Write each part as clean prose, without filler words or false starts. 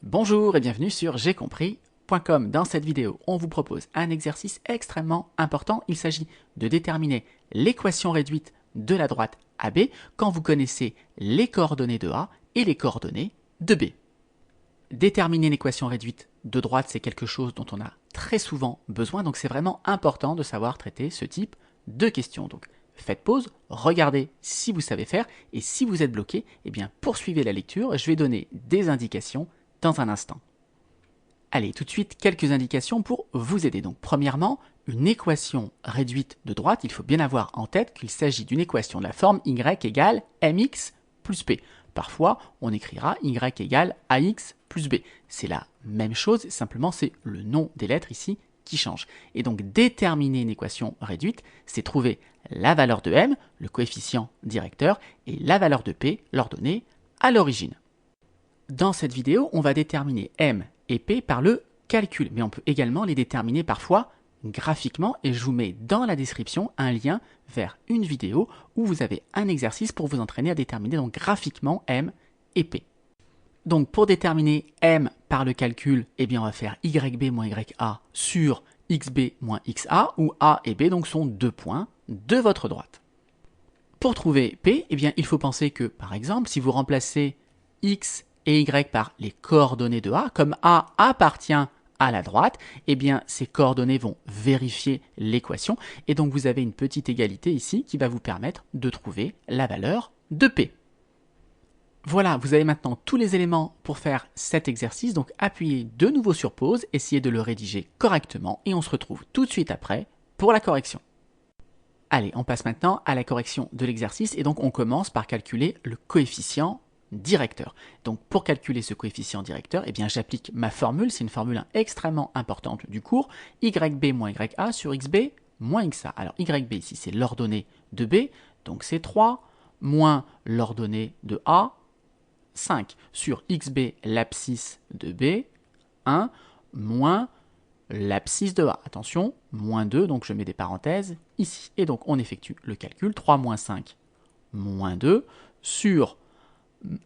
Bonjour et bienvenue sur jaicompris.com. Dans cette vidéo, on vous propose un exercice extrêmement important. Il s'agit de déterminer l'équation réduite de la droite AB quand vous connaissez les coordonnées de A et les coordonnées de B. Déterminer l'équation réduite de droite, c'est quelque chose dont on a très souvent besoin, donc c'est vraiment important de savoir traiter ce type de questions. Donc faites pause, regardez si vous savez faire, et si vous êtes bloqué, eh bien poursuivez la lecture. Je vais donner des indications dans un instant. Allez, tout de suite, quelques indications pour vous aider. Donc, premièrement, une équation réduite de droite, il faut bien avoir en tête qu'il s'agit d'une équation de la forme y égale mx plus p. Parfois, on écrira y égale ax plus b. C'est la même chose, simplement c'est le nom des lettres ici qui change. Et donc, déterminer une équation réduite, c'est trouver la valeur de m, le coefficient directeur, et la valeur de p, l'ordonnée à l'origine. Dans cette vidéo, on va déterminer m et p par le calcul, mais on peut également les déterminer parfois graphiquement, et je vous mets dans la description un lien vers une vidéo où vous avez un exercice pour vous entraîner à déterminer donc graphiquement m et p. Donc pour déterminer m par le calcul, eh bien on va faire yb moins ya sur xb moins xa, où a et b donc sont deux points de votre droite. Pour trouver p, eh bien il faut penser que, par exemple, si vous remplacez x et y par les coordonnées de A, comme A appartient à la droite, eh bien ces coordonnées vont vérifier l'équation, et donc vous avez une petite égalité ici qui va vous permettre de trouver la valeur de P. Voilà, vous avez maintenant tous les éléments pour faire cet exercice, donc appuyez de nouveau sur pause, essayez de le rédiger correctement, et on se retrouve tout de suite après pour la correction. Allez, on passe maintenant à la correction de l'exercice, et donc on commence par calculer le coefficient directeur. Donc pour calculer ce coefficient directeur, eh bien j'applique ma formule, c'est une formule extrêmement importante du cours, yb moins ya sur xb moins xa. Alors yb ici c'est l'ordonnée de b, donc c'est 3, moins l'ordonnée de a, 5, sur xb l'abscisse de b, 1, moins l'abscisse de a. Attention, moins 2, donc je mets des parenthèses ici. Et donc on effectue le calcul, 3 moins 5, moins 2, sur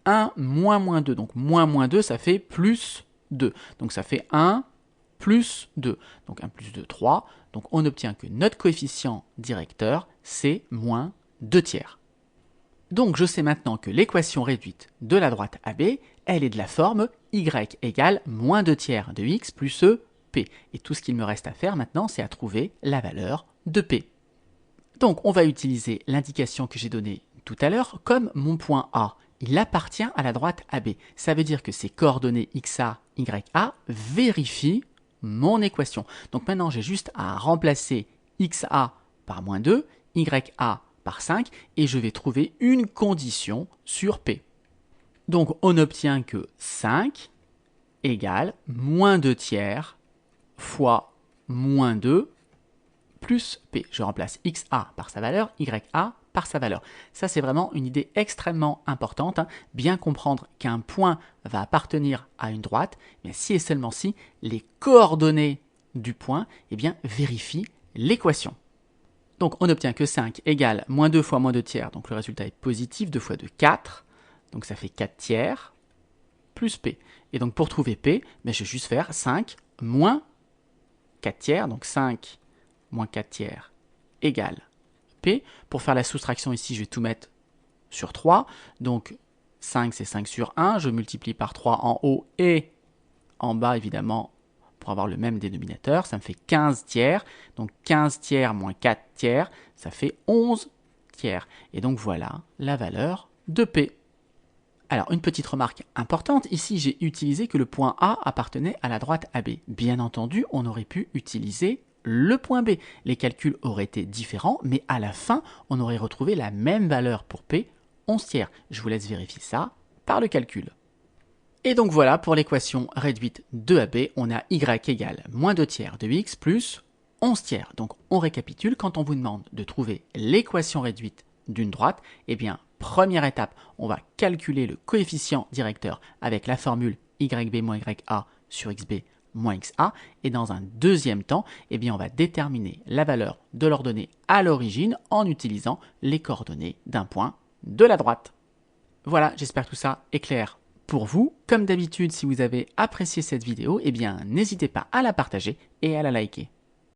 1 moins 2, donc moins 2, ça fait plus 2. Donc ça fait 1 plus 2. Donc 1 plus 2, 3. Donc on obtient que notre coefficient directeur, c'est moins 2 tiers. Donc je sais maintenant que l'équation réduite de la droite AB, elle est de la forme y égale moins 2 tiers de x plus p. Et tout ce qu'il me reste à faire maintenant, c'est à trouver la valeur de p. Donc on va utiliser l'indication que j'ai donnée tout à l'heure comme mon point A. Il appartient à la droite AB. Ça veut dire que ces coordonnées xa, ya vérifient mon équation. Donc maintenant, j'ai juste à remplacer xa par moins 2, ya par 5, et je vais trouver une condition sur P. Donc on obtient que 5 égale moins 2 tiers fois moins 2 plus P. Je remplace xa par sa valeur, ya par sa valeur. Ça, c'est vraiment une idée extrêmement importante. Bien comprendre qu'un point va appartenir à une droite, mais si et seulement si les coordonnées du point vérifient l'équation. Donc, on obtient que 5 égale moins 2 fois moins 2 tiers. Donc, le résultat est positif. 2 fois 2, 4. Donc, ça fait 4 tiers plus P. Et donc, pour trouver P, je vais juste faire 5 moins 4 tiers. Donc, 5 moins 4 tiers égale P. Pour faire la soustraction ici, je vais tout mettre sur 3. Donc 5, c'est 5 sur 1. Je multiplie par 3 en haut et en bas, évidemment, pour avoir le même dénominateur. Ça me fait 15 tiers. Donc 15 tiers moins 4 tiers, ça fait 11 tiers. Et donc voilà la valeur de P. Alors, une petite remarque importante. Ici, j'ai utilisé que le point A appartenait à la droite AB. Bien entendu, on aurait pu utiliser le point B. Les calculs auraient été différents, mais à la fin, on aurait retrouvé la même valeur pour P, 11 tiers. Je vous laisse vérifier ça par le calcul. Et donc voilà, pour l'équation réduite de AB, on a y égale moins 2 tiers de x plus 11 tiers. Donc on récapitule, quand on vous demande de trouver l'équation réduite d'une droite, eh bien, première étape, on va calculer le coefficient directeur avec la formule yb moins ya sur xb moins xa, et dans un deuxième temps, on va déterminer la valeur de l'ordonnée à l'origine en utilisant les coordonnées d'un point de la droite. Voilà, j'espère que tout ça est clair pour vous. Comme d'habitude, si vous avez apprécié cette vidéo, eh bien, n'hésitez pas à la partager et à la liker.